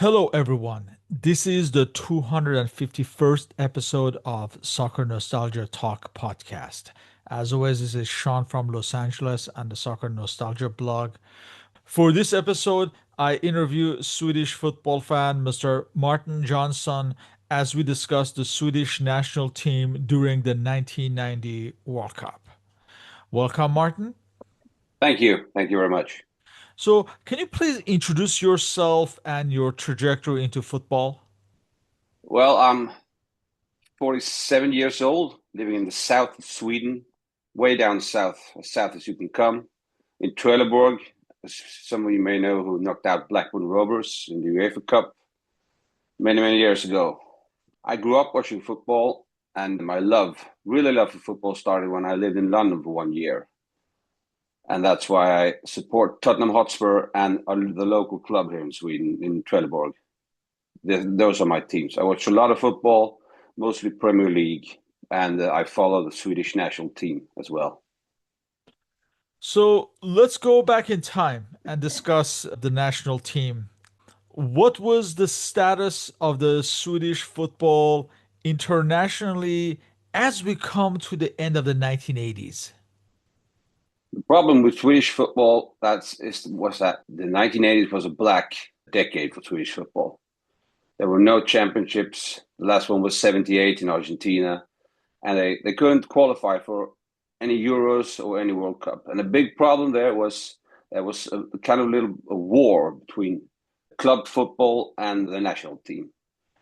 Hello, everyone. This is the 251st episode of Soccer Nostalgia Talk Podcast. As always, this is Sean from Los Angeles and the Soccer Nostalgia blog. For this episode, I interview Swedish football fan Mr. Martin Jönsson as we discuss the Swedish national team during the 1990 World Cup. Welcome, Martin. Thank you. Thank you very much. So, can you please introduce yourself and your trajectory into football? Well, I'm 47 years old, living in the south of Sweden, way down south, as south as you can come, in Trelleborg, as some of you may know, who knocked out Blackburn Rovers in the UEFA Cup many, many years ago. I grew up watching football, and my really love for football started when I lived in London for 1 year. And that's why I support Tottenham Hotspur and the local club here in Sweden, in Trelleborg. Those are my teams. I watch a lot of football, mostly Premier League, and I follow the Swedish national team as well. So let's go back in time and discuss the national team. What was the status of the Swedish football internationally as we come to the end of the 1980s? The problem with Swedish football was that the 1980s was a black decade for Swedish football. There were no championships. The last one was 78 in Argentina, and they couldn't qualify for any Euros or any World Cup. And the big problem there was a kind of a war between club football and the national team,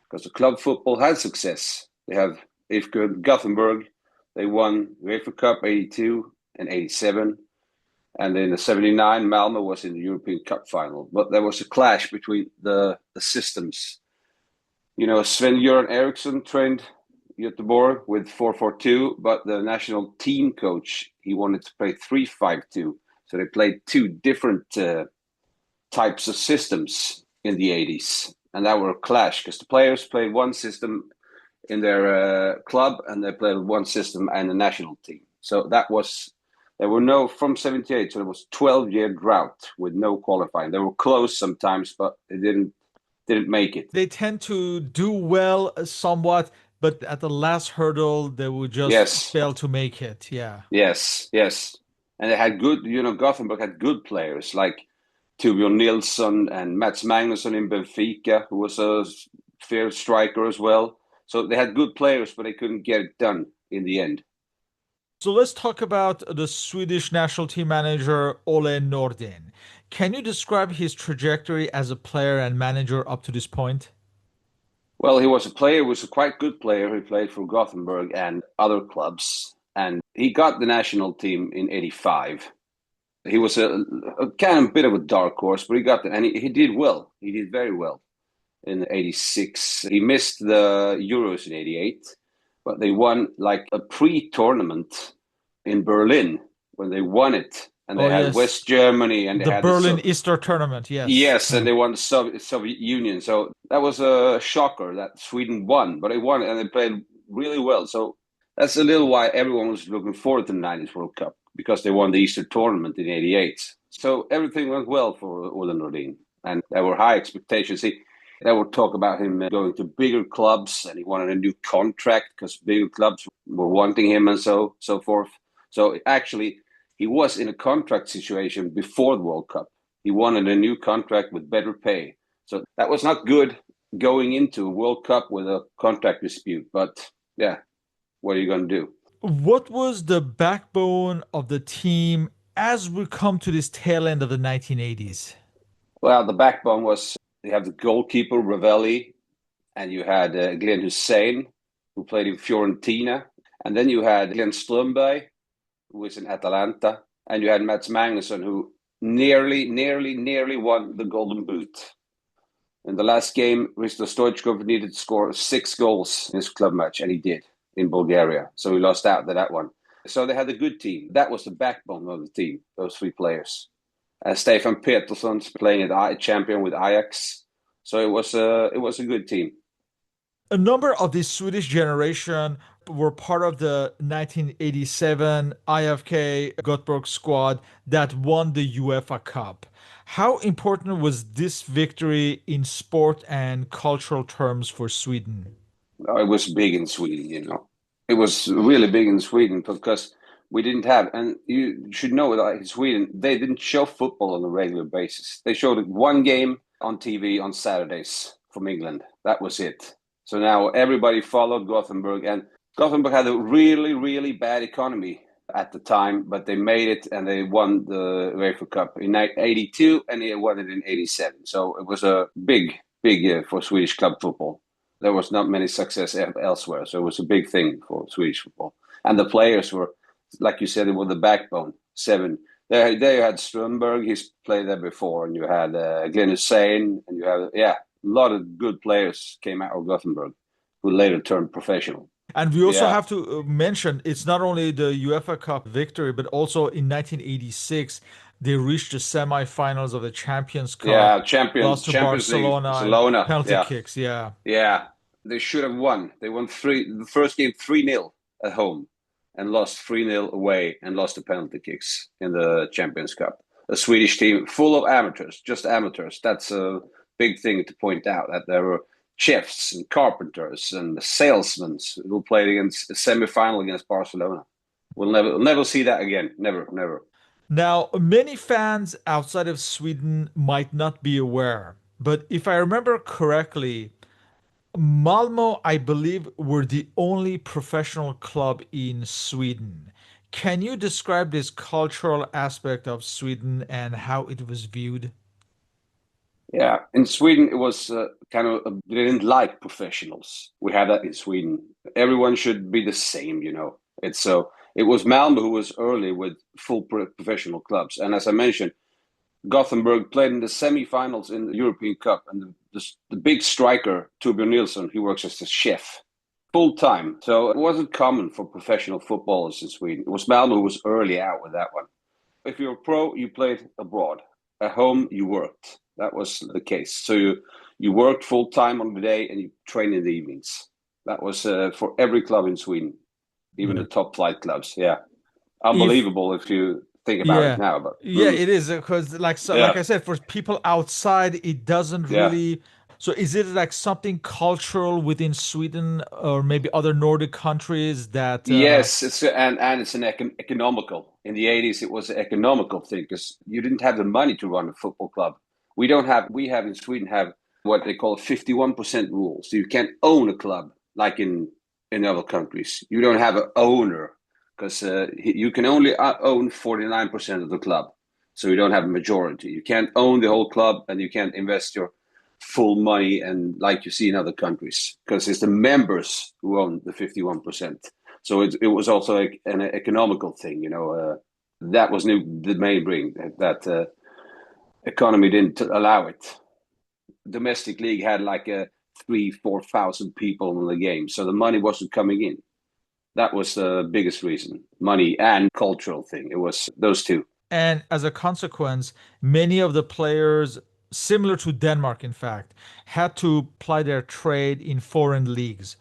because the club football had success. They have IFK Gothenburg. They won UEFA Cup 82 and 87. And in the 79, Malmö was in the European Cup final. But there was a clash between the systems. You know, Sven-Göran Eriksson trained Göteborg with 4-4-2, but the national team coach, he wanted to play 3-5-2. So they played two different types of systems in the 80s. And that were a clash because the players played one system in their club and they played one system and the national team. So there were no, from 78, so there was 12-year drought with no qualifying. They were close sometimes, but they didn't make it. They tend to do well somewhat, but at the last hurdle, they would just Yes, fail to make it. Yeah. yes. And they had Gothenburg had good players like Torbjörn Nilsson and Mats Magnusson in Benfica, who was a fair striker as well. So they had good players, but they couldn't get it done in the end. So let's talk about the Swedish national team manager Ole Nordin. Can you describe his trajectory as a player and manager up to this point? Well, he was a quite good player. He played for Gothenburg and other clubs, and he got the national team in 85. He was a kind of bit of a dark horse, but he got and he did well. He did very well in 86. He missed the Euros in 88, but they won like a pre-tournament in Berlin when they won it. And they Oh, had yes. West Germany and they The had Berlin Easter tournament. Yes. yes, and they won the Soviet Union. So that was a shocker that Sweden won, but they won and they played really well. So that's a little why everyone was looking forward to the 90s World Cup, because they won the Easter tournament in 88. So everything went well for Ole Nordin, and there were high expectations. There were talk about him going to bigger clubs, and he wanted a new contract because bigger clubs were wanting him and so forth. So actually, he was in a contract situation before the World Cup. He wanted a new contract with better pay. So that was not good going into a World Cup with a contract dispute. But yeah, what are you going to do? What was the backbone of the team as we come to this tail end of the 1980s? Well, the backbone was you have the goalkeeper, Ravelli, and you had Glenn Hussein, who played in Fiorentina. And then you had Glenn Strömberg, who was in Atalanta. And you had Mats Magnusson, who nearly won the Golden Boot. In the last game, Risto Stoichkov needed to score 6 goals in his club match, and he did in Bulgaria. So he lost out to that one. So they had a good team. That was the backbone of the team, those 3 players. Stefan Petersson's playing at champion with Ajax. So it was a good team. A number of the Swedish generation were part of the 1987 IFK Göteborg squad that won the UEFA Cup. How important was this victory in sport and cultural terms for Sweden? It was big in Sweden, It was really big in Sweden because we didn't have, and you should know that in Sweden, they didn't show football on a regular basis. They showed one game on TV on Saturdays from England. That was it. So now everybody followed Gothenburg, and Gothenburg had a really, really bad economy at the time, but they made it and they won the UEFA Cup in '82 and they won it in '87. So it was a big year for Swedish club football. There was not many success elsewhere, so it was a big thing for Swedish football. And the players were, like you said, they were the backbone. Seven. There you had Strömberg, he's played there before, and you had Glenn Hussein, and you had a lot of good players came out of Gothenburg, who later turned professional. And we also Yeah, have to mention it's not only the UEFA Cup victory, but also in 1986 they reached the semifinals of the Champions Cup, yeah, champions, lost to Champions League, Barcelona in Barcelona. penalty Yeah, kicks. Yeah. yeah, they should have won. They won the first game 3-0 at home, and lost 3-0 away, and lost the penalty kicks in the Champions Cup. A Swedish team full of amateurs, just amateurs. That's a big thing to point out, that there were chefs and carpenters and salesmen who played against a semi-final against Barcelona. We'll never see that again. Never, never. Now, many fans outside of Sweden might not be aware, but if I remember correctly, Malmo, I believe, were the only professional club in Sweden. Can you describe this cultural aspect of Sweden and how it was viewed? Yeah, in Sweden it was they didn't like professionals. We had that in Sweden. Everyone should be the same. It's so it was Malmö who was early with full professional clubs, and as I mentioned, Gothenburg played in the semi-finals in the European Cup, and the big striker Torbjörn Nilsson, he works as a chef full time. So it wasn't common for professional footballers in Sweden. It was Malmö who was early out with that one. If you're a pro, you played abroad. At home, you worked. That was the case. So you worked full time on the day and you trained in the evenings. That was for every club in Sweden, even the top flight clubs. Yeah, If unbelievable if you think about it Yeah. now. But Yeah, it is because like yeah, I said, for people outside, it doesn't yeah. really. So is it like something cultural within Sweden or maybe other Nordic countries that Yes, and it's an economical. In the '80s, it was an economical thing because you didn't have the money to run a football club. We have in Sweden have what they call a 51% rule. So you can't own a club like in other countries. You don't have an owner because you can only own 49% of the club. So you don't have a majority. You can't own the whole club, and you can't invest your full money and like you see in other countries, because it's the members who own the 51%. So it was also like an economical thing. That was the main bring that economy didn't allow it. Domestic league had like a 3,000-4,000 people in the game, so the money wasn't coming in. That was the biggest reason: money and cultural thing. It was those two. and as a consequence, many of the players, similar to Denmark, in fact, had to ply their trade in foreign leagues,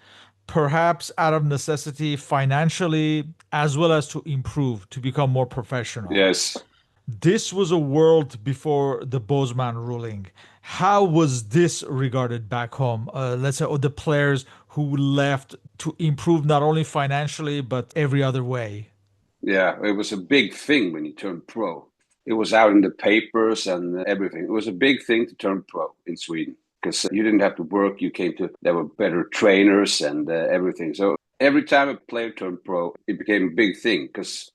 perhaps out of necessity financially, as well as to improve, to become more professional. Yes. This was a world before the Bosman ruling. How was this regarded back home? Let's say, the players who left to improve not only financially, but every other way. Yeah, it was a big thing when you turned pro. It was out in the papers and everything. It was a big thing to turn pro in Sweden because you didn't have to work. There were better trainers and everything. So every time a player turned pro, it became a big thing because,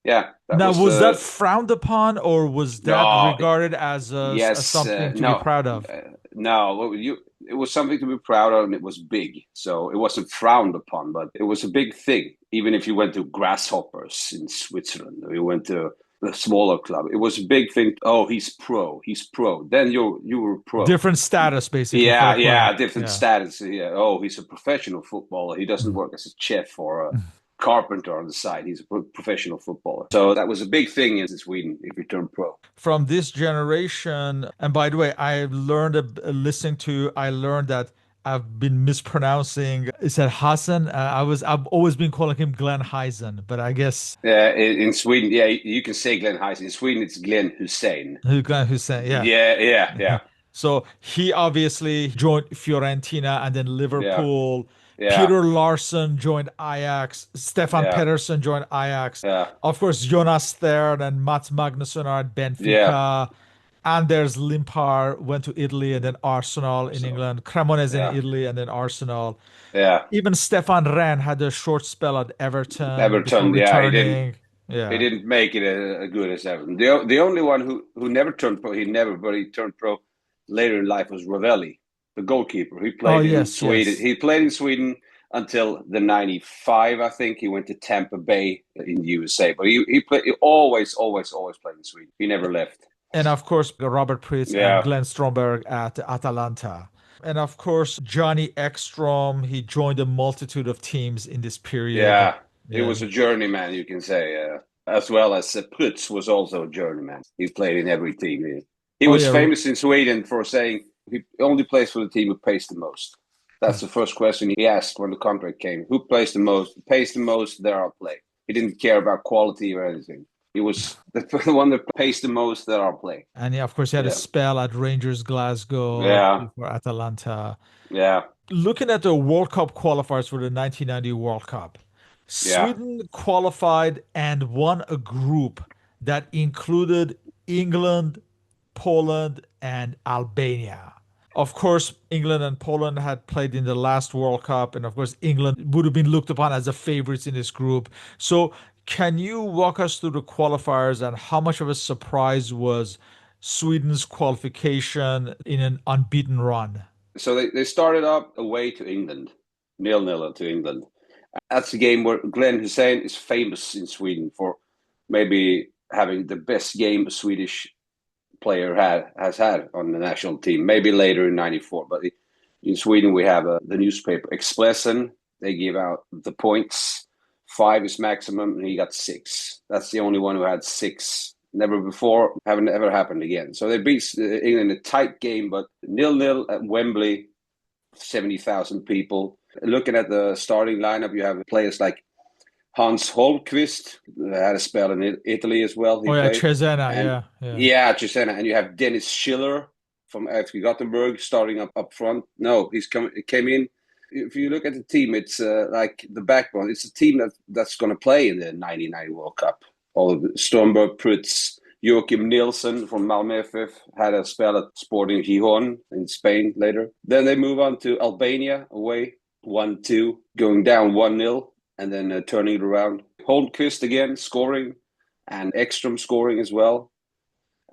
yeah, that Now, was was that frowned upon, or was that no, regarded as yes, something to be no, proud of? no. It was something to be proud of, and it was big. So it wasn't frowned upon, but it was a big thing. Even if you went to Grasshoppers in Switzerland, or you went to a smaller club, it was a big thing. Oh, he's pro. He's pro. Then you were pro. Different status, basically, for Yeah, the yeah, player. different Yeah. status. Yeah. Oh, he's a professional footballer. He doesn't work as a chef or a carpenter on the side. He's a professional footballer. So that was a big thing in Sweden if you turn pro. From this generation, and by the way, I learned listening to, I learned that I've been mispronouncing. Is that Hassan? I've always been calling him Glenn Heisen, but I guess In Sweden, yeah, you can say Glenn Heisen. In Sweden, it's Glenn Hussein. Glenn Hussein. Yeah. Yeah. So he obviously joined Fiorentina and then Yeah, Liverpool. yeah, Peter Larsson joined Ajax. Stefan yeah, Pettersson joined Ajax. yeah, Of course, Jonas Stern and Mats Magnusson are at yeah. Benfica. Anders Limpar went to Italy and then Arsenal in So, England. Cremonese in yeah, Italy and then Arsenal. yeah. Even Stefan Rehn had a short spell at Everton before Everton, yeah, returning. he Yeah. didn't make it as good as Everton. The only one who never turned pro, but he turned pro later in life was Ravelli, the goalkeeper. He Oh, played in yes, Sweden. yes. He played in Sweden until the '95, I think. He went to Tampa Bay in the USA, but he always played in Sweden. He never left. And of course, Robert Pritz and Yeah, Glenn Stromberg at Atalanta. And of course, Johnny Ekstrom, he joined a multitude of teams in this period. yeah. He Yeah. was a journeyman, you can say, as well as Putz was also a journeyman. He played in every team. He Oh, was yeah. famous in Sweden for saying he only plays for the team who pays the most. That's the first question he asked when the contract came. Who plays the most? Pays the most, there I'll play. He didn't care about quality or anything. He was the one that pays the most, there I'll play. And yeah, of course, he had a Yeah. spell at Rangers Glasgow Yeah. before Atalanta. Yeah. Looking at the World Cup qualifiers for the 1990 World Cup, Yeah. Sweden qualified and won a group that included England, Poland, and Albania. Of course, England and Poland had played in the last World Cup, and of course, England would have been looked upon as the favorites in this group. So, can you walk us through the qualifiers and how much of a surprise was Sweden's qualification in an unbeaten run? So they started up away to England, 0-0 to England. That's a game where Glenn Hussein is famous in Sweden for maybe having the best game a Swedish player has had on the national team. Maybe later in '94, but in Sweden we have the newspaper Expressen. They give out the points. 5 is maximum, and he got 6. That's the only one who had 6. Never before, haven't ever happened again. So they beat England in a tight game, but 0-0 at Wembley, 70,000 people. Looking at the starting lineup, you have players like Hans Holmqvist, had a spell in Italy as well. He Oh yeah, played. Cesena, And yeah, yeah. yeah, Cesena. And you have Dennis Schiller from FC Gothenburg starting up front. No, came in. If you look at the team, it's like the backbone. It's a team that's going to play in the '99 World Cup. All of Stromberg, Prutz, Joachim Nielsen from Malmö FF had a spell at Sporting Gijón in Spain later. Then they move on to Albania away, 1-2, going down 1-0, and then turning it around. Holmqvist again scoring, and Ekstrom scoring as well.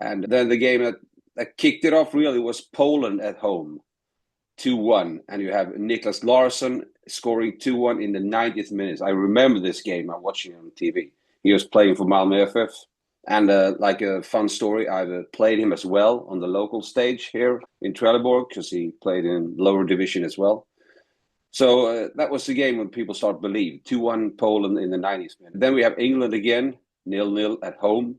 And then the game that kicked it off really was Poland at home, 2-1. And you have Niklas Larsson scoring 2-1 in the 90th minute. I remember this game. I'm watching it on TV. He was playing for Malmö FF. And like a fun story, I've played him as well on the local stage here in Trelleborg because he played in lower division as well. So that was the game when people start to believe. 2-1 Poland in the 90th minute. Then we have England again, 0-0 at home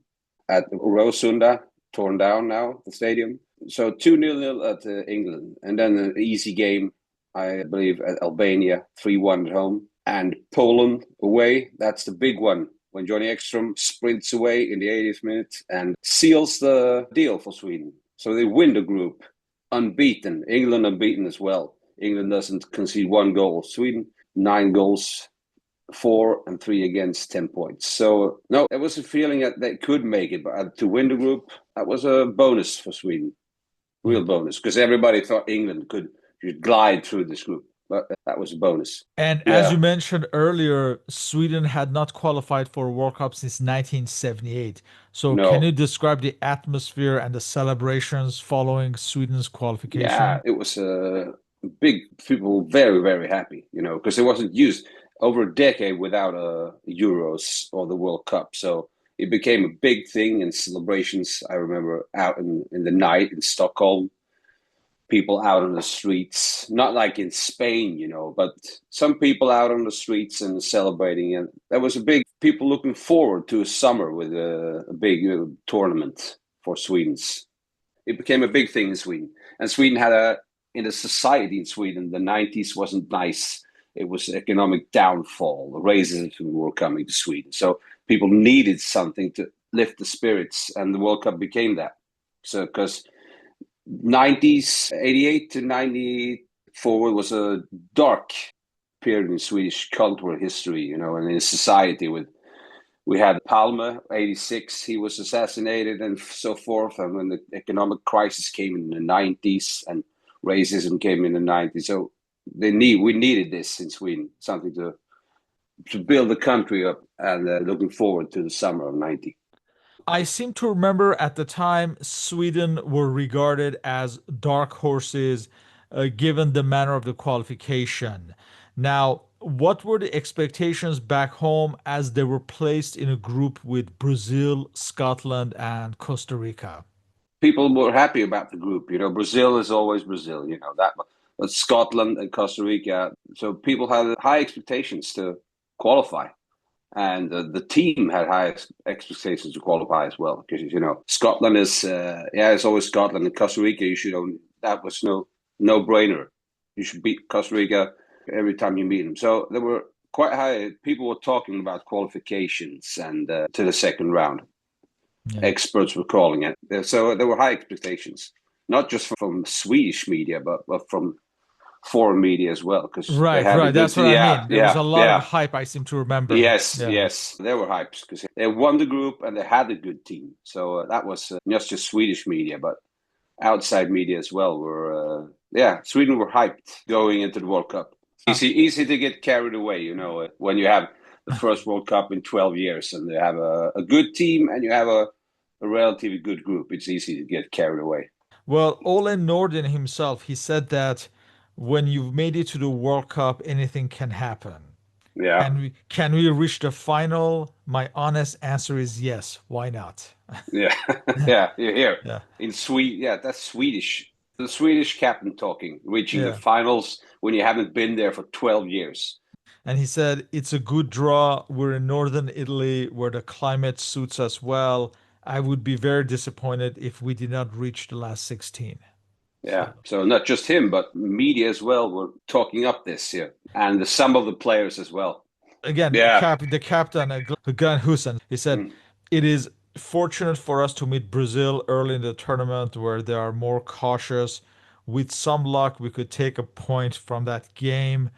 at Rosunda, torn down now, the stadium. So 2-0 at England. And then an easy game, I believe, at Albania, 3-1 at home. And Poland away, that's the big one. When Johnny Ekstrom sprints away in the 80th minute and seals the deal for Sweden. So they win the group, unbeaten. England unbeaten as well. England doesn't concede 1 goal. Sweden, 9 goals, 4 and 3 against, 10 points. So, no, there was a feeling that they could make it, but to win the group, that was a bonus for Sweden. Real bonus, because everybody thought England could glide through this group. But that was a bonus. And as you Yeah. mentioned earlier, Sweden had not qualified for a World Cup since 1978. So, can you No. describe the atmosphere and the celebrations following Sweden's Yeah, qualification? it was big. People very, very happy, because it wasn't used over a decade without Euros or the World Cup. So it became a big thing in celebrations. I remember out in the night in Stockholm, people out on the streets, not like in Spain, but some people out on the streets and celebrating. And there was a big people looking forward to a summer with a big tournament for Sweden's. It became a big thing in Sweden. And Sweden had in the society in Sweden, the 90s wasn't nice. It was economic downfall. The racism were coming to Sweden. So people needed something to lift the spirits, and the World Cup became that. So, because 90s, 88 to 94 was a dark period in Swedish cultural history, and in society with we had Palme, 86, he was assassinated and so forth. And when the economic crisis came in the 90s and racism came in the 90s. So we needed this in Sweden, something to build the country up, and looking forward to the summer of 90. I seem to remember at the time Sweden were regarded as dark horses given the manner of the qualification. Now, what were the expectations back home as they were placed in a group with Brazil, Scotland, and Costa Rica? People were happy about the group. Brazil is always Brazil, that. But Scotland and Costa Rica, so people had high expectations to qualify. And the team had high expectations to qualify as well, because Scotland is it's always Scotland, and Costa Rica. That was no brainer. You should beat Costa Rica every time you meet them. So there were quite high. People were talking about qualifications and to the second round. Yeah. Experts were calling it. So there were high expectations, not just from Swedish media, but from foreign media as well, because right. That's what I mean. There was a lot of hype. I seem to remember. Yes, there were hypes because they won the group and they had a good team. So that was not just Swedish media, but outside media as well. Were Sweden were hyped going into the World Cup. Easy to get carried away, when you have the first World Cup in 12 years and you have a good team and you have a relatively good group. It's easy to get carried away. Well, Ole Norden himself, he said that when you've made it to the World Cup, anything can happen. Yeah. Can we reach the final? My honest answer is yes. Why not? Yeah. You're here. Yeah. In Sweden, that's Swedish. The Swedish captain talking, reaching the finals when you haven't been there for 12 years. And he said, it's a good draw. We're in northern Italy where the climate suits us well. I would be very disappointed if we did not reach the last 16. Yeah. So not just him, but media as well were talking up this year, and some of the players as well. Again, the captain, Gunn Hussein, he said, it is fortunate for us to meet Brazil early in the tournament where they are more cautious. With some luck, we could take a point from that game.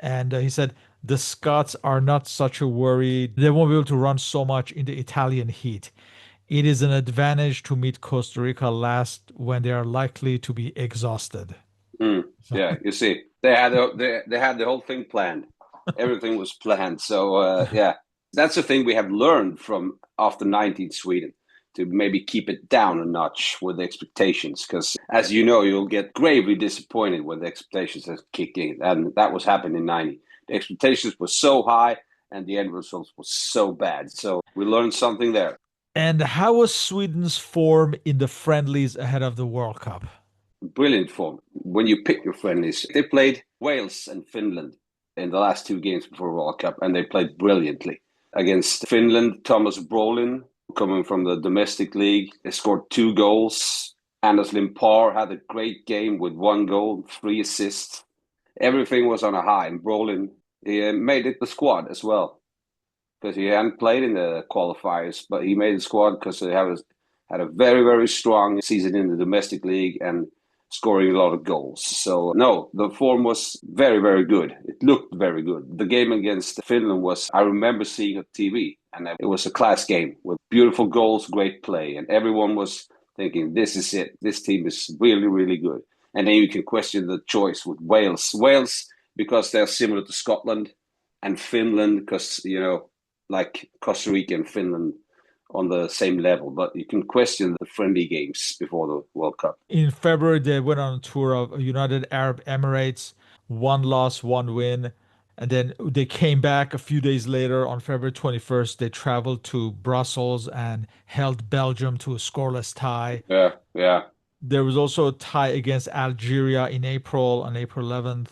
And he said, the Scots are not such a worry. They won't be able to run so much in the Italian heat. It is an advantage to meet Costa Rica last when they are likely to be exhausted. Yeah, you see, they had the whole thing planned. Everything was planned. So that's the thing we have learned from after 19 Sweden, to maybe keep it down a notch with the expectations. Because as you know, you'll get gravely disappointed when the expectations have kicked in, and that was happening in 90. The expectations were so high, and the end results were so bad. So we learned something there. And how was Sweden's form in the friendlies ahead of the World Cup? Brilliant form. When you pick your friendlies, they played Wales and Finland in the last two games before World Cup, and they played brilliantly. Against Finland, Thomas Brolin, coming from the domestic league, they scored 2 goals. Anders Limpar had a great game with 1 goal, 3 assists. Everything was on a high, and Brolin, he made it the squad as well, because he hadn't played in the qualifiers, but he made the squad because he had a very, very strong season in the domestic league and scoring a lot of goals. So, no, the form was very, very good. It looked very good. The game against Finland I remember seeing on TV, and it was a class game with beautiful goals, great play, and everyone was thinking, this is it. This team is really, really good. And then you can question the choice with Wales. Wales, because they're similar to Scotland, and Finland, because, like Costa Rica and Finland on the same level, but you can question the friendly games before the World Cup. In February, they went on a tour of United Arab Emirates, 1 loss, 1 win. And then they came back a few days later on February 21st. They traveled to Brussels and held Belgium to a scoreless tie. Yeah. There was also a tie against Algeria in April, on April 11th.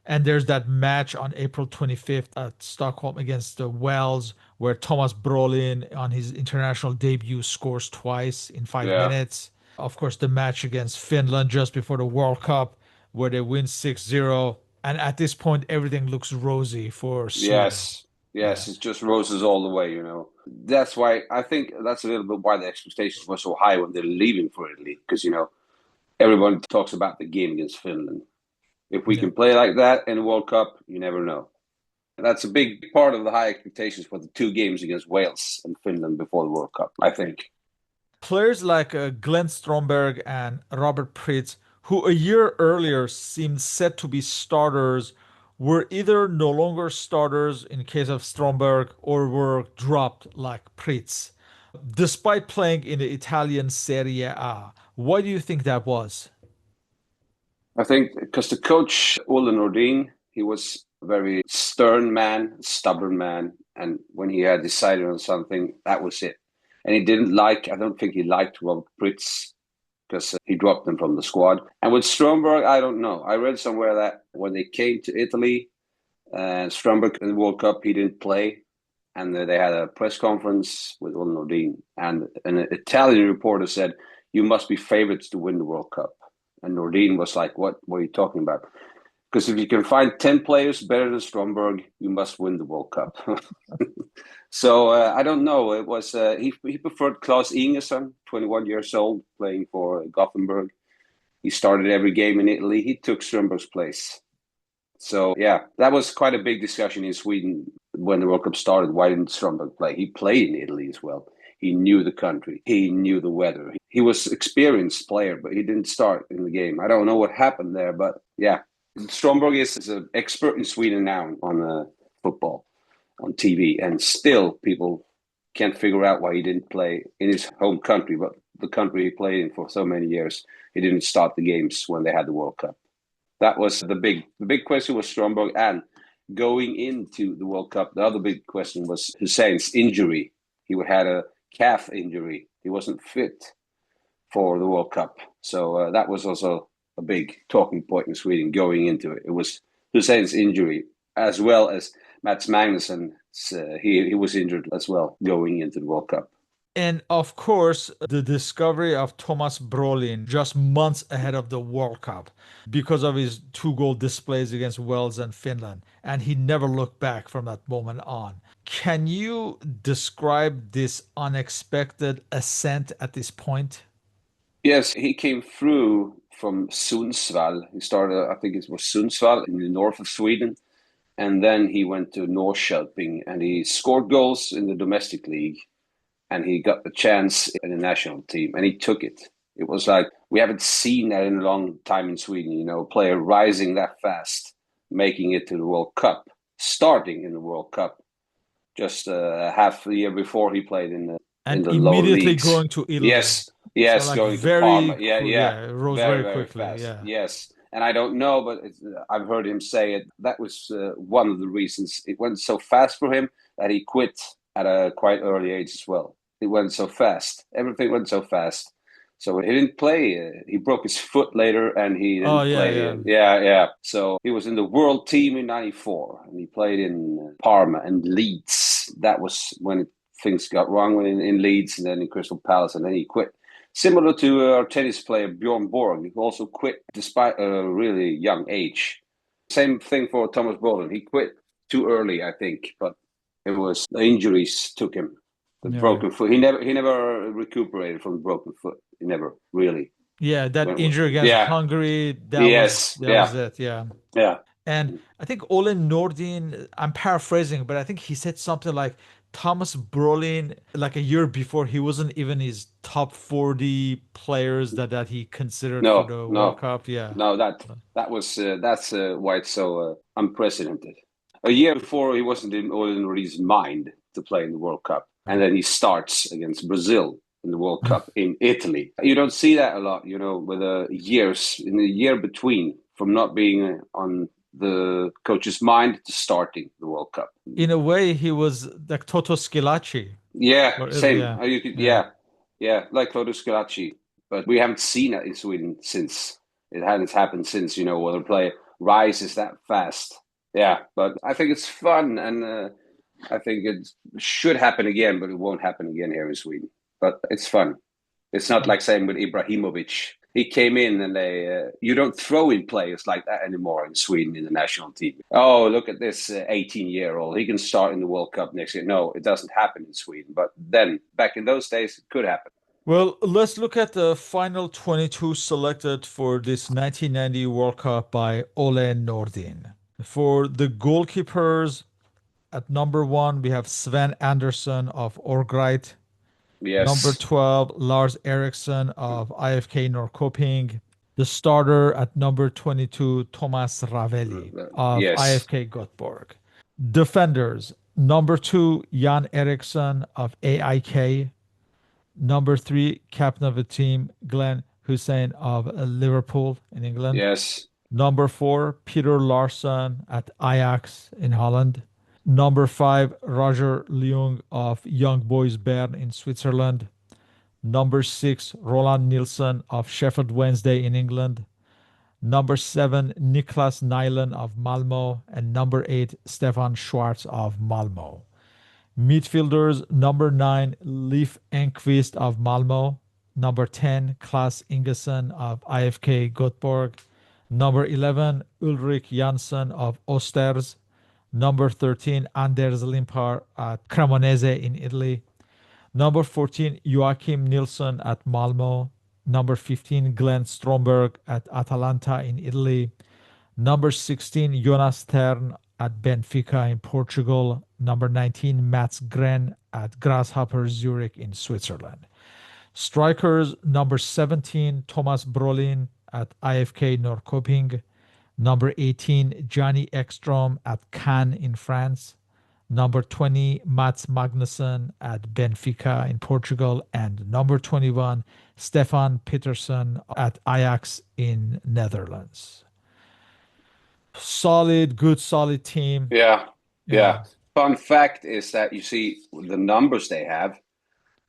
And there's that match on April 25th at Stockholm against Wales, where Thomas Brolin, on his international debut, scores twice in 5 minutes. Of course, the match against Finland just before the World Cup, where they win 6-0. And at this point, everything looks rosy for Sweden. Yes, Yeah. yes, it's just roses all the way, you know. That's why I think that's a little bit why the expectations were so high when they're leaving for Italy, because you know everyone talks about the game against Finland. If we Yeah. can play like that in the World Cup, you never know. And that's a big part of the high expectations for the two games against Wales and Finland before the World Cup, I think. Players like Glenn Stromberg and Robert Pritz, who a year earlier seemed set to be starters, were either no longer starters in case of Stromberg or were dropped like Pritz, despite playing in the Italian Serie A. Why do you think that was? I think because the coach, Ole Nordin, he was a very stern man, stubborn man. And when he had decided on something, that was it. And I don't think he liked Robert Pritz because he dropped him from the squad. And with Stromberg, I don't know. I read somewhere that when they came to Italy, Stromberg in the World Cup, he didn't play. And they had a press conference with Ole Nordin. And an Italian reporter said, "You must be favorites to win the World Cup." And Nordin was like, what are you talking about? Because if you can find 10 players better than Stromberg, you must win the World Cup. So I don't know. It was he preferred Klaus Ingesson, 21 years old, playing for Gothenburg. He started every game in Italy. He took Stromberg's place. So yeah, that was quite a big discussion in Sweden when the World Cup started. Why didn't Stromberg play? He played in Italy as well. He knew the country. He knew the weather. He was an experienced player, but he didn't start in the game. I don't know what happened there, but yeah, Stromberg is an expert in Sweden now on football, on TV, and still people can't figure out why he didn't play in his home country, but the country he played in for so many years. He didn't start the games when they had the World Cup. That was the big question was Stromberg, and going into the World Cup, the other big question was Hussein's injury. He had a calf injury. He wasn't fit for the World Cup, so that was also a big talking point in Sweden going into it. It was Hussein's injury as well as Mats Magnusson. He was injured as well going into the World Cup. And of course, the discovery of Thomas Brolin just months ahead of the World Cup because of his 2 goal displays against Wales and Finland. And he never looked back from that moment on. Can you describe this unexpected ascent at this point? Yes, he came through from Sundsvall. He started, I think it was Sundsvall in the north of Sweden. And then he went to Norrköping and he scored goals in the domestic league. And he got the chance in the national team and he took it. It was like, we haven't seen that in a long time in Sweden, you know, a player rising that fast, making it to the World Cup, starting in the World Cup. Just half the year before he played in And the lower immediately leagues. going to Italy. Yes, So, yes, like, going to Parma. Yeah, yeah, yeah, it rose very, very very quickly. fast. Yeah. Yes, and I don't know, but I've heard him say it. That was one of the reasons it went so fast for him that he quit at a quite early age as well. It went so fast. Everything went so fast. So he didn't play. He broke his foot later, and he Oh, didn't yeah, play. yeah. Yeah, yeah. So he was in the world team in '94, and he played in Parma and Leeds. That was when things got wrong in Leeds, and then in Crystal Palace, and then he quit. Similar to our tennis player Bjorn Borg, who also quit despite a really young age. Same thing for Thomas Brolin. He quit too early, I think, but it was the injuries took him. The Yeah. broken foot. He never recuperated from the broken foot. He never really Yeah, that went. injury against Yeah. Hungary, that was Yes. that Yeah. was it. Yeah. Yeah. And I think Ole Nordin, I'm paraphrasing, but I think he said something like Thomas Brolin, like a year before, he wasn't even his top 40 players that he considered for No. the World No. Cup. Yeah. No. That was that's why it's so unprecedented. A year before, he wasn't in Oli's mind to play in the World Cup, and then he starts against Brazil in the World Cup in Italy. You don't see that a lot, you know, with years in the year between from not being on the coach's mind to starting the World Cup. In a way, he was like Toto Schillaci Yeah, for Italy. same. Yeah. Yeah. Yeah, like Claudio Scalacci. But we haven't seen it in Sweden since. It hasn't happened since, you know, where the player rises that fast. Yeah, but I think it's fun, and I think it should happen again, but it won't happen again here in Sweden. But it's fun. It's not like saying with Ibrahimovic. He came in and you don't throw in players like that anymore in Sweden in the national team. Oh, look at this 18-year-old. He can start in the World Cup next year. No, it doesn't happen in Sweden. But then back in those days, it could happen. Well, let's look at the final 22 selected for this 1990 World Cup by Ole Nordin. For the goalkeepers, at number one, we have Sven Andersson of Orgreit. Number Yes. 12, Lars Eriksson of IFK Norrköping. The starter at number 22, Thomas Ravelli of Yes. IFK Göteborg. Defenders, number 2, Jan Eriksson of AIK. Number 3, captain of the team, Glenn Hussein of Liverpool in England. Yes. Number 4, Peter Larsson at Ajax in Holland. Number 5, Roger Leung of Young Boys Bern in Switzerland. Number 6, Roland Nilsson of Sheffield Wednesday in England. Number 7, Niklas Nyland of Malmo. And number 8, Stefan Schwarz of Malmo. Midfielders, number 9, Leif Enqvist of Malmo. Number 10, Klaas Ingesson of IFK Göteborg. Number 11, Ulrik Jansson of Osters. Number 13, Anders Limpar at Cremonese in Italy. Number 14, Joachim Nilsson at Malmo. Number 15, Glenn Stromberg at Atalanta in Italy. Number 16, Jonas Tern at Benfica in Portugal. Number 19, Mats Gren at Grasshopper Zurich in Switzerland. Strikers, number 17, Thomas Brolin at IFK Norrköping. Number 18, Johnny Ekstrom at Cannes in France. Number 20, Mats Magnusson at Benfica in Portugal. And number 21, Stefan Peterson at Ajax in Netherlands. Solid team. Yeah. Yeah. Fun fact is that you see the numbers they have.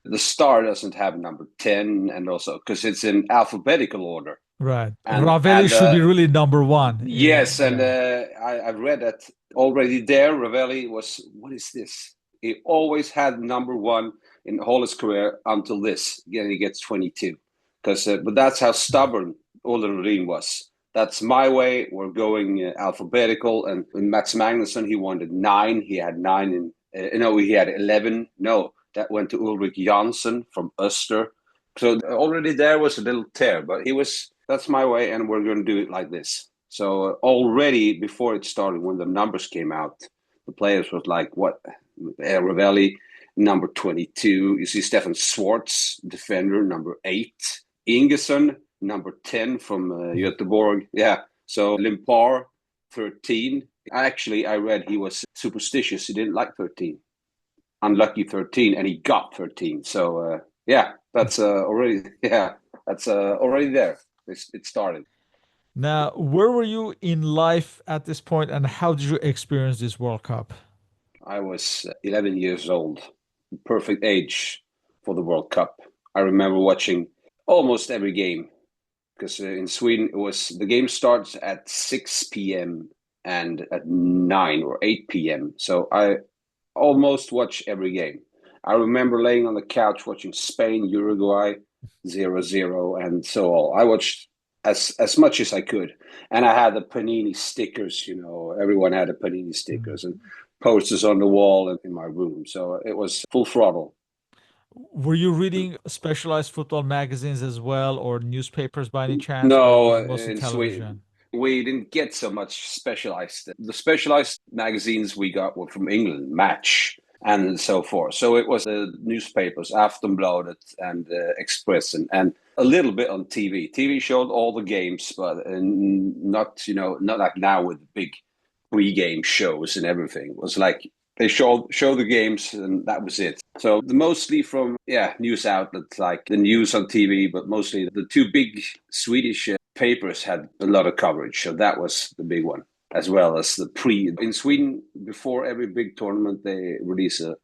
The star doesn't have number 10, and also because it's in alphabetical order. Right. And Ravelli should be really number one. yes, and Yeah. I've read that already there. Ravelli was, what is this? He always had number one in all his career until this. Again, he gets 22. But that's how stubborn Ole Rudin was. That's my way. We're going alphabetical. And in Mats Magnusson, he wanted 9. He had 9 in. No, he had 11. No, that went to Ulrik Jansson from Öster. So already there was a little tear, but he was, that's my way, and we're going to do it like this. So already before it started, when the numbers came out, the players was like, what? Ravelli, number 22. You see Stefan Schwarz, defender, number 8. Ingesson, number 10 from Göteborg. Yeah. So Limpar, 13. Actually, I read he was superstitious. He didn't like 13. Unlucky 13, and he got 13. So, yeah, that's already there. It started. Now, where were you in life at this point, and how did you experience this World Cup? I was 11 years old, perfect age for the World Cup. I remember watching almost every game because in Sweden the game starts at 6 p.m. and at 9 or 8 p.m. So I almost watch every game. I remember laying on the couch watching Spain, Uruguay, 0-0, and so on. I watched as much as I could. And I had the Panini stickers, everyone had the Panini stickers and posters on the wall in my room. So it was full throttle. Were you reading specialized football magazines as well, or newspapers by any chance, or No, was it mostly in Sweden, television? we didn't get so much specialized. The specialized magazines we got were from England, Match, and so forth. So it was the newspapers, Aftonbladet and Express, and a little bit on TV. TV showed all the games, but not like now with big pre-game shows and everything. It was like they show the games and that was it. So mostly from news outlets like the news on TV, but mostly the two big Swedish papers had a lot of coverage. So that was the big one, as well as the in Sweden before every big tournament they release a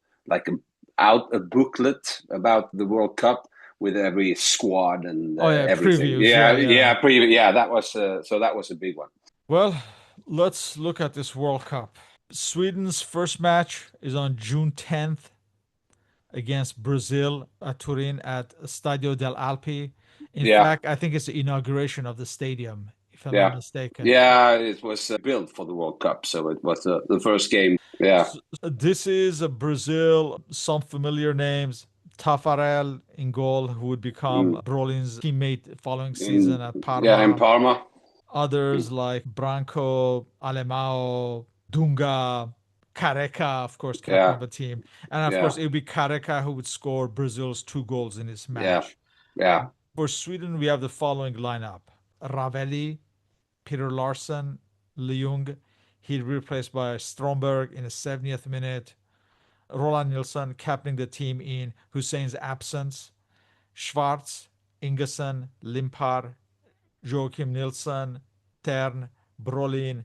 booklet about the World Cup with every squad and everything. Previews. Yeah. Preview. Yeah, that was so that was a big one. Well, let's look at this World Cup. Sweden's first match is on June 10th against Brazil at Turin at Stadio del Alpi In Yeah, fact, I think it's the inauguration of the stadium, if I'm not yeah, mistaken. yeah. It was built for the World Cup, so it was the first game. Yeah, This is Brazil. Some familiar names. Tafarel in goal, who would become mm. Brolin's teammate following season at Yeah, in Parma. Parma. Others like Branco, Alemão, Dunga, Careca, of course, captain Yeah, of the team. And of yeah, course, it would be Careca who would score Brazil's 2 goals in this yeah, match. yeah, For Sweden, we have the following lineup: Ravelli, Peter Larsson, Leung. He replaced by Stromberg in the 70th minute. Roland Nilsson captaining the team in Hussein's absence. Schwartz, Ingesson, Limpar, Joachim Nilsson, Tern, Brolin,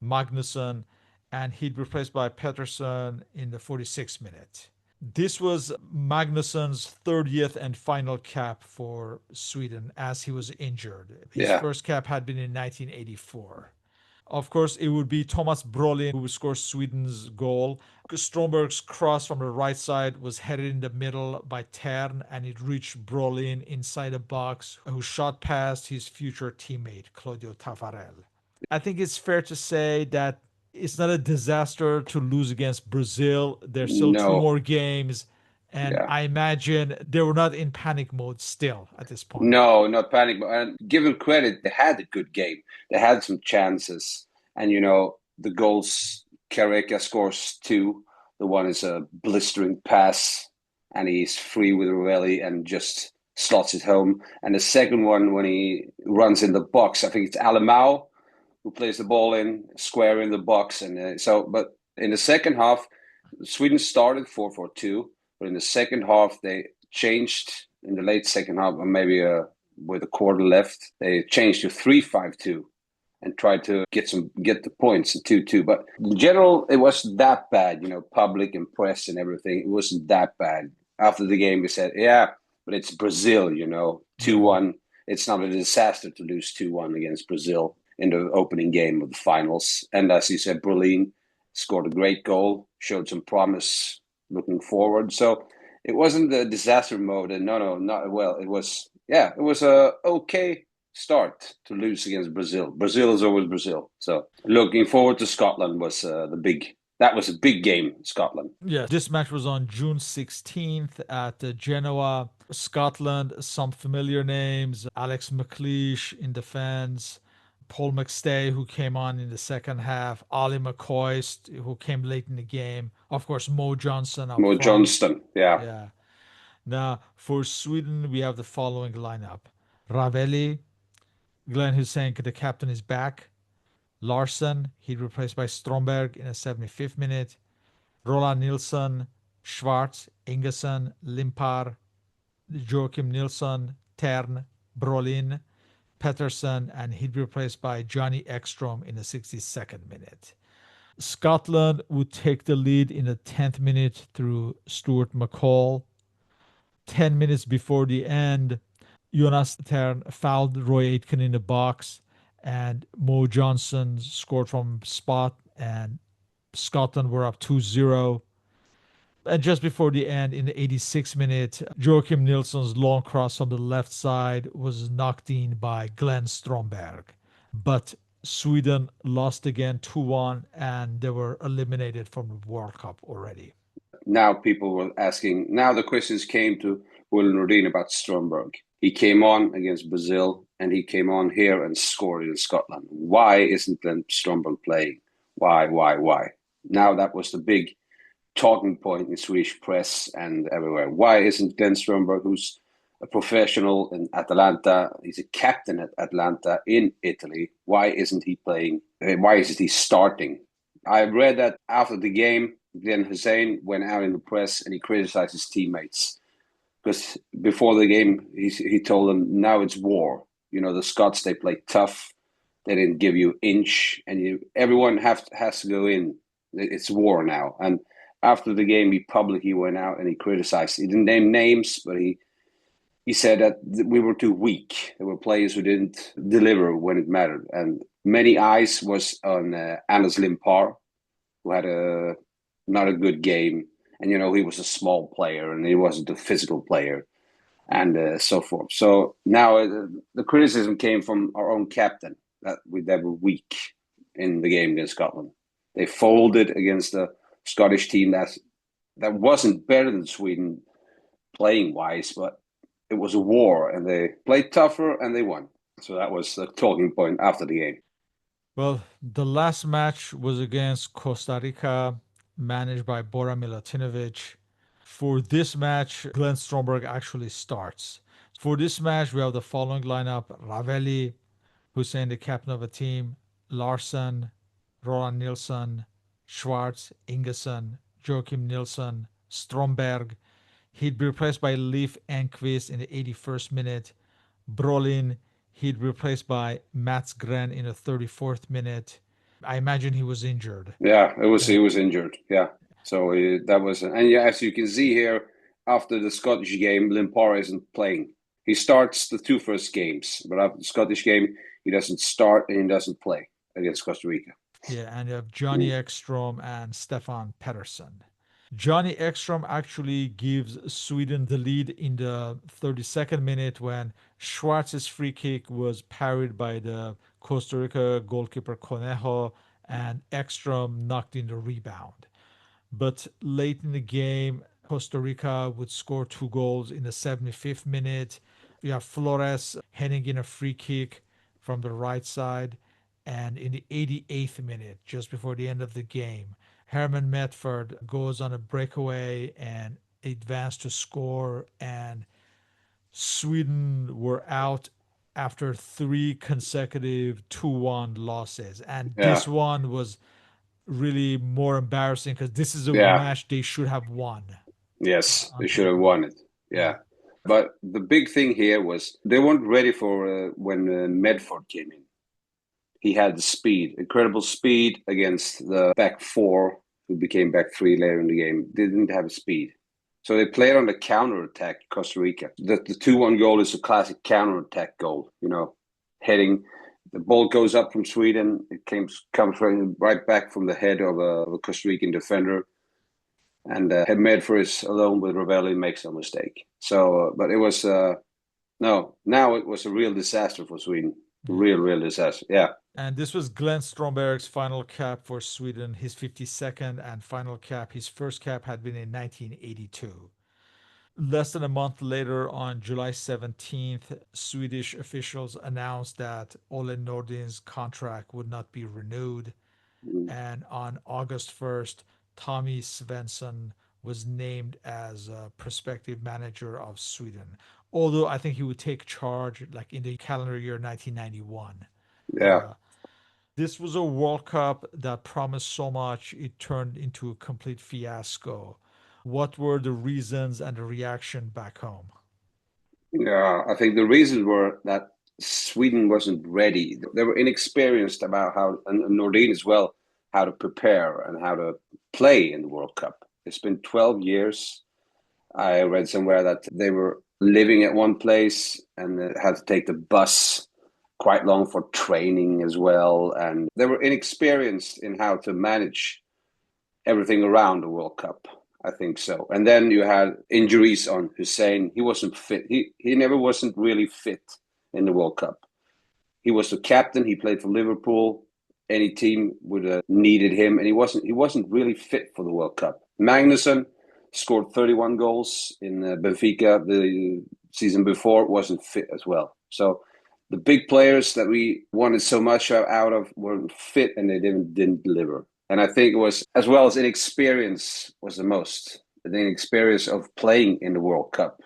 Magnusson, and he'd replaced by Pettersson in the 46th minute. This was Magnusson's 30th and final cap for Sweden as he was injured. His yeah. first cap had been in 1984. Of course, it would be Thomas Brolin who would score Sweden's goal. Stromberg's cross from the right side was headed in the middle by Tern, and it reached Brolin inside the box, who shot past his future teammate, Claudio Tafarel. I think it's fair to say that it's not a disaster to lose against Brazil. There's still two No, more games, and yeah. I imagine they were not in panic mode still at this point. No, not panic. And give them credit, they had a good game. They had some chances. And, the goals, Careca scores two. The one is a blistering pass, and he's free with Ravelli and just slots it home. And the second one, when he runs in the box, I think it's Alemão who plays the ball in, square in the box. And but in the second half, Sweden started 4-4-2, but in the second half, they changed in the late second half, or maybe with a quarter left, they changed to 3-5-2 and tried to get the points 2-2. But in general, it wasn't that bad. Public and press and everything. It wasn't that bad. After the game, we said, "Yeah, but it's Brazil. Yeah. 2-1. It's not a disaster to lose 2-1 against Brazil in the opening game of the finals." And as you said, Berlin scored a great goal, showed some promise looking forward. So it wasn't a disaster mode, and no, not well. It was a okay start to lose against Brazil. Brazil is always Brazil. So looking forward to Scotland was that was a big game, Scotland. Yes, this match was on June 16th at Genoa, Scotland. Some familiar names: Alex McLeish in defense, Paul McStay, who came on in the second half, Ollie McCoist, who came late in the game, of course, Mo Johnson up Mo front. Johnston, yeah. Yeah. Now, for Sweden, we have the following lineup: Ravelli, Glenn Hussein, the captain, is back. Larsson, he replaced by Stromberg in the 75th minute. Roland Nilsson, Schwartz, Ingesson, Limpar, Joachim Nilsson, Tern, Brolin, Pettersson, and he'd be replaced by Johnny Ekstrom in the 62nd minute. Scotland would take the lead in the 10th minute through Stuart McCall. 10 minutes before the end, Jonas Tern fouled Roy Aitken in the box, and Mo Johnson scored from spot, and Scotland were up 2-0. And just before the end, in the 86th minute, Joachim Nilsson's long cross on the left side was knocked in by Glenn Stromberg. But Sweden lost again 2-1, and they were eliminated from the World Cup already. Now people were asking, now the questions came to Will Nordin about Stromberg. He came on against Brazil, and he came on here and scored in Scotland. Why isn't Glenn Stromberg playing? Why? Now that was the big talking point in Swedish press and everywhere. Why isn't Glenn Stromberg, who's a professional in Atalanta, he's a captain at Atlanta in Italy, why isn't he playing? Why isn't he starting? I read that after the game, Glenn Hussein went out in the press and he criticized his teammates. Because before the game, he told them, now it's war. The Scots, they play tough. They didn't give you inch. And everyone has to go in. It's war now. And after the game, he publicly went out and he criticized. He didn't name names, but he said that we were too weak. There were players who didn't deliver when it mattered. And many eyes was on Anders Limpar, who had not a good game. And, he was a small player and he wasn't a physical player. and so forth. So now the criticism came from our own captain that they were weak in the game against Scotland. They folded against a Scottish team that wasn't better than Sweden playing wise, but it was a war, and they played tougher and they won. So that was the talking point after the game. Well, the last match was against Costa Rica, managed by Bora Milutinovic. For this match, Glenn Stromberg actually starts. For this match, we have the following lineup: Ravelli, Hussein, the captain of the team, Larsen, Roland Nilsson, Schwartz, Ingesson, Joachim Nilsson, Stromberg. He'd be replaced by Leif Enquist in the 81st minute. Brolin, he'd be replaced by Mats Gren in the 34th minute. I imagine he was injured. Yeah, he Yeah. was injured. Yeah, so that was, and yeah, as you can see here, after the Scottish game, Limpar isn't playing. He starts the two first games, but after the Scottish game, he doesn't start and he doesn't play against Costa Rica. Yeah, and you have Johnny Ekstrom and Stefan Pettersson. Johnny Ekstrom actually gives Sweden the lead in the 32nd minute when Schwartz's free kick was parried by the Costa Rica goalkeeper Conejo, and Ekstrom knocked in the rebound. But late in the game, Costa Rica would score 2 goals in the 75th minute. You have Flores heading in a free kick from the right side. And in the 88th minute, just before the end of the game, Herman Medford goes on a breakaway and advanced to score. And Sweden were out after 3 consecutive 2-1 losses. And Yeah, this one was really more embarrassing because this is a yeah, match they should have won yes, on they should have paper. won it. Yeah. Yeah, but the big thing here was they weren't ready for when Medford came in. He had the speed, incredible speed against the back four, who became back three later in the game. They didn't have speed. So they played on the counter attack, Costa Rica. The 2-1 goal is a classic counter attack goal, heading. The ball goes up from Sweden. It comes right back from the head of a Costa Rican defender. And Medford is alone with Ravelli, makes no mistake. So, but it was, no, now it was a real disaster for Sweden. Yeah. Real disaster. Yeah. And this was Glenn Stromberg's final cap for Sweden, his 52nd and final cap. His first cap had been in 1982. Less than a month later, on July 17th, Swedish officials announced that Ole Nordin's contract would not be renewed. Mm. And on August 1st, Tommy Svensson was named as a prospective manager of Sweden. Although I think he would take charge like in the calendar year 1991. Yeah. This was a World Cup that promised so much, it turned into a complete fiasco. What were the reasons and the reaction back home? Yeah, I think the reasons were that Sweden wasn't ready. They were inexperienced about how, and Nordin as well, how to prepare and how to play in the World Cup. It's been 12 years. I read somewhere that they were living at one place and had to take the bus quite long for training as well. And they were inexperienced in how to manage everything around the World Cup. I think so. And then you had injuries on Hussein. He wasn't fit. He never wasn't really fit in the World Cup. He was the captain. He played for Liverpool. Any team would have needed him, and he wasn't really fit for the World Cup. Magnusson scored 31 goals in Benfica the season before. Wasn't fit as well. So the big players that we wanted so much out of weren't fit, and they didn't deliver. And I think it was, as well as inexperience was the most. The inexperience of playing in the World Cup.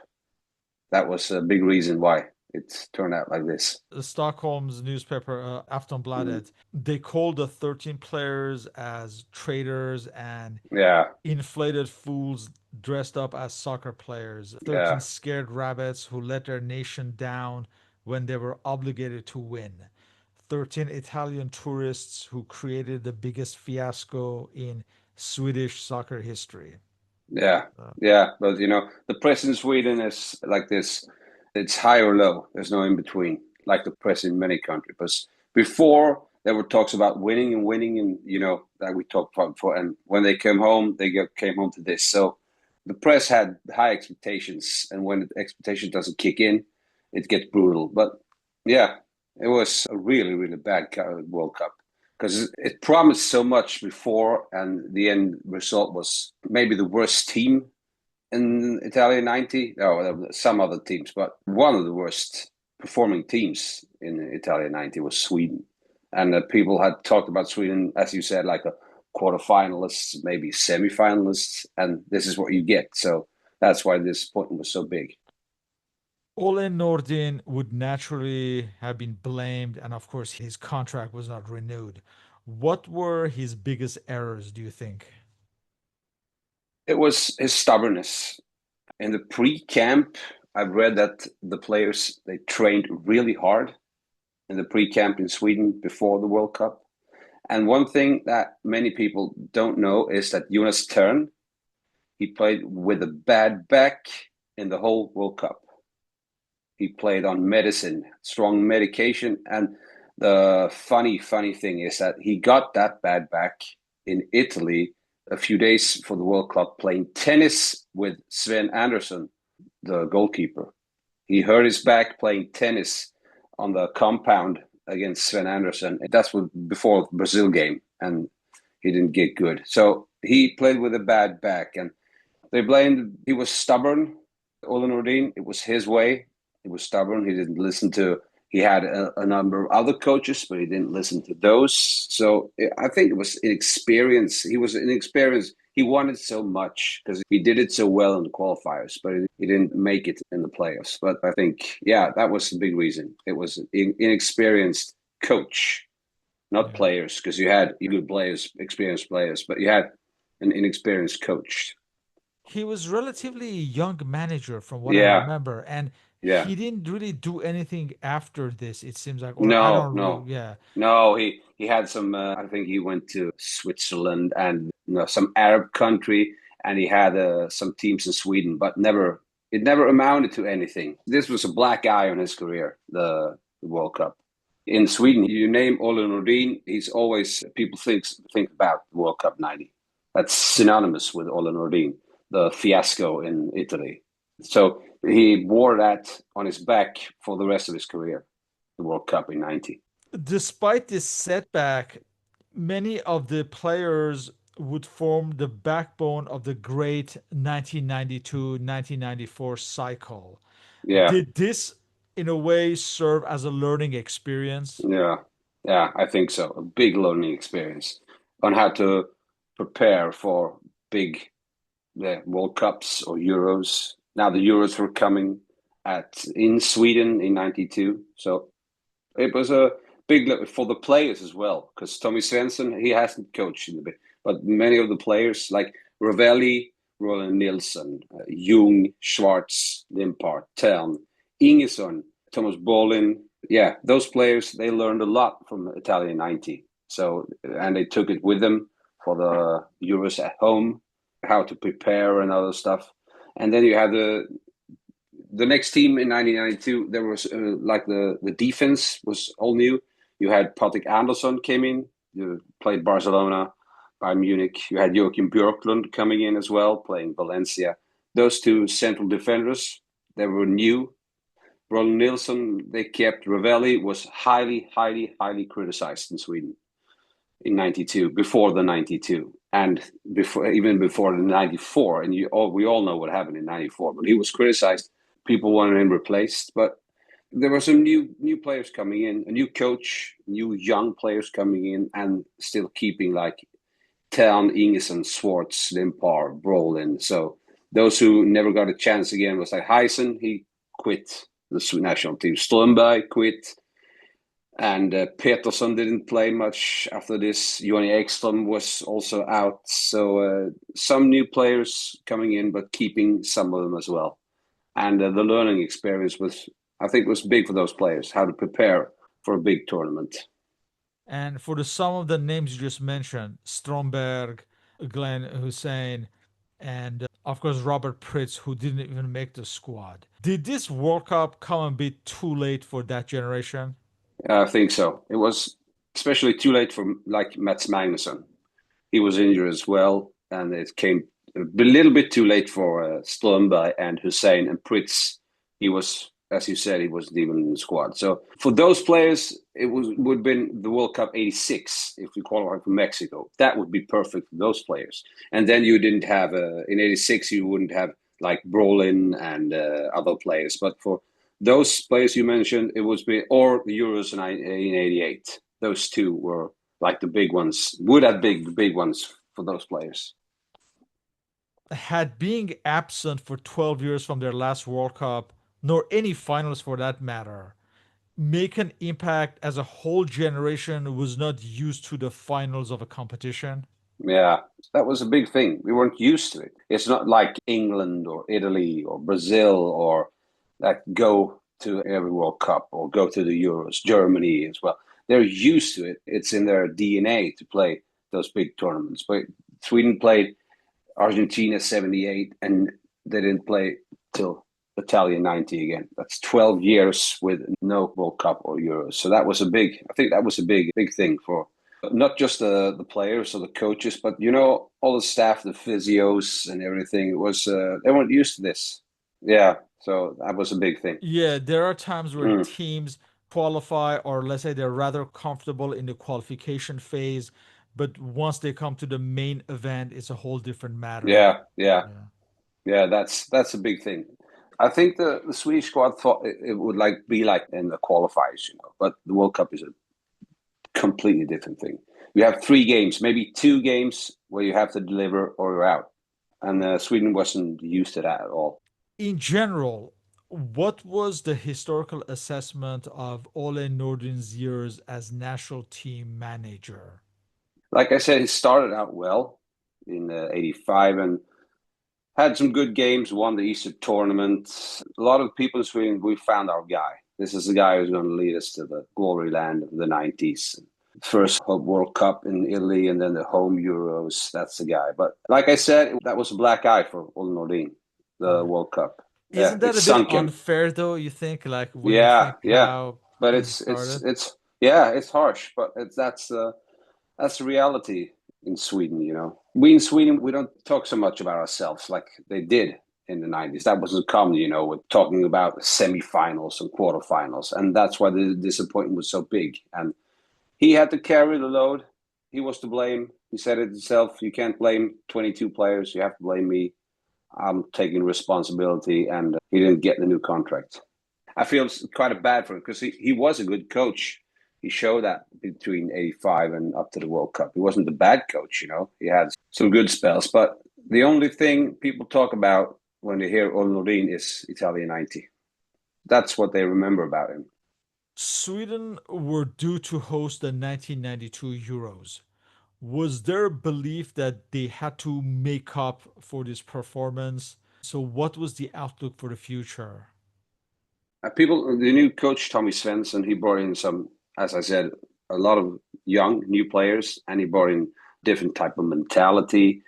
That was a big reason why it turned out like this. Stockholm's newspaper, Mm. Aftonbladet, they called the 13 players as traitors and Yeah, inflated fools dressed up as soccer players. 13 yeah, scared rabbits who let their nation down when they were obligated to win. 13 Italian tourists who created the biggest fiasco in Swedish soccer history. yeah, Uh, yeah. But the press in Sweden is like this. It's high or low. There's no in between, like the press in many countries. But before there were talks about winning and that we talked about before. And when they came home, came home to this. So the press had high expectations, and when the expectation doesn't kick in, it gets brutal. But yeah, it was a really, really bad World Cup because it promised so much before, and the end result was maybe the worst team in Italia 90. Oh, there were some other teams, but one of the worst performing teams in Italia 90 was Sweden. And people had talked about Sweden, as you said, like a quarterfinalists, maybe semifinalists, and this is what you get. So that's why this disappointment was so big. Ole Nordin would naturally have been blamed, and of course, his contract was not renewed. What were his biggest errors, do you think? It was his stubbornness. In the pre-camp, I've read that the players they trained really hard in the pre-camp in Sweden before the World Cup. And one thing that many people don't know is that Jonas Tern, he played with a bad back in the whole World Cup. He played on medicine, strong medication. And the funny thing is that he got that bad back in Italy a few days for the World Cup playing tennis with Sven Andersson, the goalkeeper. He hurt his back playing tennis on the compound against Sven Andersson. That's before the Brazil game, and he didn't get good. So he played with a bad back, and they blamed he was stubborn. Ole Nordin, it was his way. He was stubborn. He didn't listen to. He had a number of other coaches, but he didn't listen to those. So I think it was inexperience. He was inexperienced. He wanted so much because he did it so well in the qualifiers, but he didn't make it in the playoffs. But I think, yeah, that was the big reason. It was an inexperienced coach, not Yeah. players, because you had good players, experienced players, but you had an inexperienced coach. He was relatively young manager from what I Yeah, remember, and yeah. he didn't really do anything after this, it seems like, or I No, don't really, no, yeah. no. He had some. I think he went to Switzerland and some Arab country, and he had some teams in Sweden, but never. It never amounted to anything. This was a black eye on his career, the World Cup. In Sweden, you name Ole Nordin, he's always people think about World Cup '90. That's synonymous with Ole Nordin, the fiasco in Italy. So he wore that on his back for the rest of his career, the World Cup in '90. Despite this setback, many of the players would form the backbone of the great 1992-1994 cycle. Yeah, Did this, in a way, serve as a learning experience? yeah, yeah, I think so. A big learning experience on how to prepare for big World Cups or Euros. Now the Euros were coming at in Sweden in '92, so it was a big for the players as well, because Tommy Svensson, he hasn't coached in a bit, but many of the players like Ravelli, Roland Nilsson, Jung, Schwartz, Limpar, Tern, Ingesson, Thomas Bolin. Yeah, those players, they learned a lot from Italian 90. So, and they took it with them for the Euros at home, how to prepare and other stuff. And then you had the next team in 1992, there was like the defense was all new. You had Patrick Andersson came in, you played Barcelona, Bayern Munich. You had Joachim Björklund coming in as well, playing Valencia. Those two central defenders, they were new. Roland Nilsson, they kept. Ravelli was highly criticized in Sweden in '92, before the '92, and even before the '94. And we all know what happened in '94. But he was criticized. People wanted him replaced, but there were some new players coming in, a new coach, new young players coming in, and still keeping like Town, Ingesson, Schwartz, Limpar, Brolin. So those who never got a chance again was like Heisen. He quit the national team. Strömberg quit. And Peterson didn't play much after this. Johnny Ekström was also out. So some new players coming in, but keeping some of them as well. And the learning experience was, I think, was big for those players, how to prepare for a big tournament. And for the some of the names you just mentioned, Stromberg, Glenn Hussein, and of course Robert Pritz, who didn't even make the squad. Did this World Cup come a bit too late for that generation? I think so. It was especially too late for like Mats Magnusson. He was injured as well, and it came a little bit too late for Strömberg and Hussein and Pritz. He was, as you said, he wasn't even in the squad. So for those players, it would have been the World Cup '86 if we qualified for Mexico. That would be perfect for those players. And then you didn't have in '86 you wouldn't have like Brolin and other players. But for those players you mentioned, it would be or the Euros in '88. Those two were like the big ones. Would have been the big ones for those players. Had being absent for 12 years from their last World Cup, nor any finals for that matter, make an impact as a whole generation was not used to the finals of a competition? Yeah, that was a big thing. We weren't used to it. It's not like England or Italy or Brazil or that go to every World Cup or go to the Euros, Germany as well. They're used to it. It's in their DNA to play those big tournaments. But Sweden played Argentina 78 and they didn't play till Italia 90 again. That's 12 years with no World Cup or Euros. So that was I think that was a big thing for not just the players or the coaches, but all the staff, the physios and everything. It was they weren't used to this. Yeah, so that was a big thing. Yeah, there are times where Mm. teams qualify, or let's say they're rather comfortable in the qualification phase, but once they come to the main event, it's a whole different matter. Yeah, yeah, Yeah. yeah. That's a big thing. I think the Swedish squad thought it would be like in the qualifiers, but the World Cup is a completely different thing. You have 3 games, maybe 2 games where you have to deliver or you're out. And Sweden wasn't used to that at all. In general, what was the historical assessment of Ole Nordin's years as national team manager? Like I said, he started out well in '85 and had some good games, won the Easter tournament. A lot of people in Sweden, we found our guy. This is the guy who's going to lead us to the glory land of the '90s. First World Cup in Italy and then the home Euros. That's the guy. But like I said, that was a black eye for Ole Nordin, the Yeah. World Cup. Yeah, Isn't it that a bit sunk him. unfair though, you think, like when you Yeah, think yeah. how But things started? it's harsh, but that's the reality in Sweden. We in Sweden, we don't talk so much about ourselves like they did in the '90s. That wasn't common, with talking about semifinals and quarterfinals. And that's why the disappointment was so big. And he had to carry the load. He was to blame. He said it himself. You can't blame 22 players. You have to blame me. I'm taking responsibility. And he didn't get the new contract. I feel quite bad for him because he was a good coach. He showed that between '85 and up to the World Cup. He wasn't a bad coach. He had some good spells. But the only thing people talk about when they hear Ole Nordin is Italia '90. That's what they remember about him. Sweden were due to host the 1992 Euros. Was there a belief that they had to make up for this performance? So, what was the outlook for the future? The new coach, Tommy Svensson, he brought in some, as I said, a lot of young new players, and he brought in different type of mentality.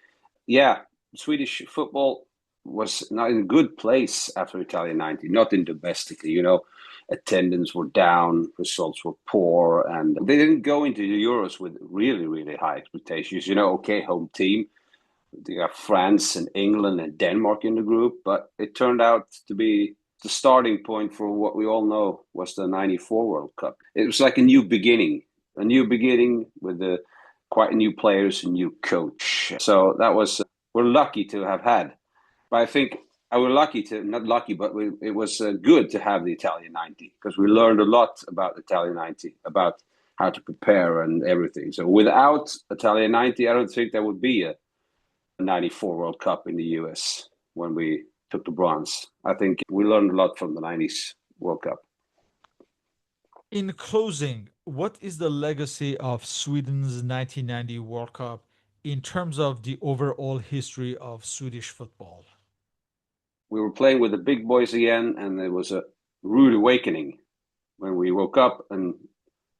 Yeah, Swedish football was not in a good place after Italia '90, not in domestically. Attendance were down, results were poor, and they didn't go into the Euros with really, really high expectations. Okay, home team. They got France and England and Denmark in the group, but it turned out to be the starting point for what we all know was the '94 World Cup. It was like a new beginning with quite new players, a new coach. So that was we're lucky to have had. But I think I was lucky to not lucky, but it was good to have the Italian '90 because we learned a lot about the Italian '90, about how to prepare and everything. So without Italian '90, I don't think there would be a '94 World Cup in the US when we took the bronze. I think we learned a lot from the '90s World Cup. In closing, what is the legacy of Sweden's 1990 World Cup in terms of the overall history of Swedish football? We were playing with the big boys again, and it was a rude awakening when we woke up and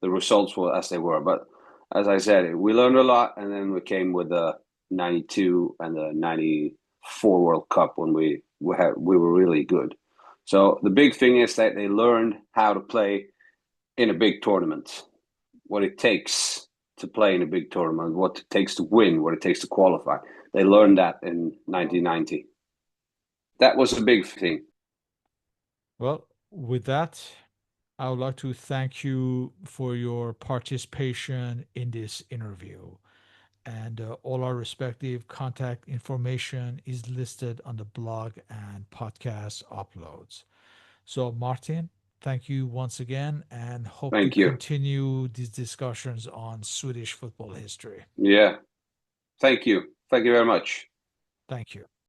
the results were as they were. But as I said, we learned a lot, and then we came with the '92 and the '94 World Cup when we were really good. So the big thing is that they learned how to play in a big tournament, what it takes to play in a big tournament, what it takes to win, what it takes to qualify. They learned that in 1990. That was a big thing. Well, with that, I would like to thank you for your participation in this interview. And all our respective contact information is listed on the blog and podcast uploads. So, Martin, thank you once again and hope to Thank you. continue these discussions on Swedish football history. Yeah. Thank you. Thank you very much. Thank you.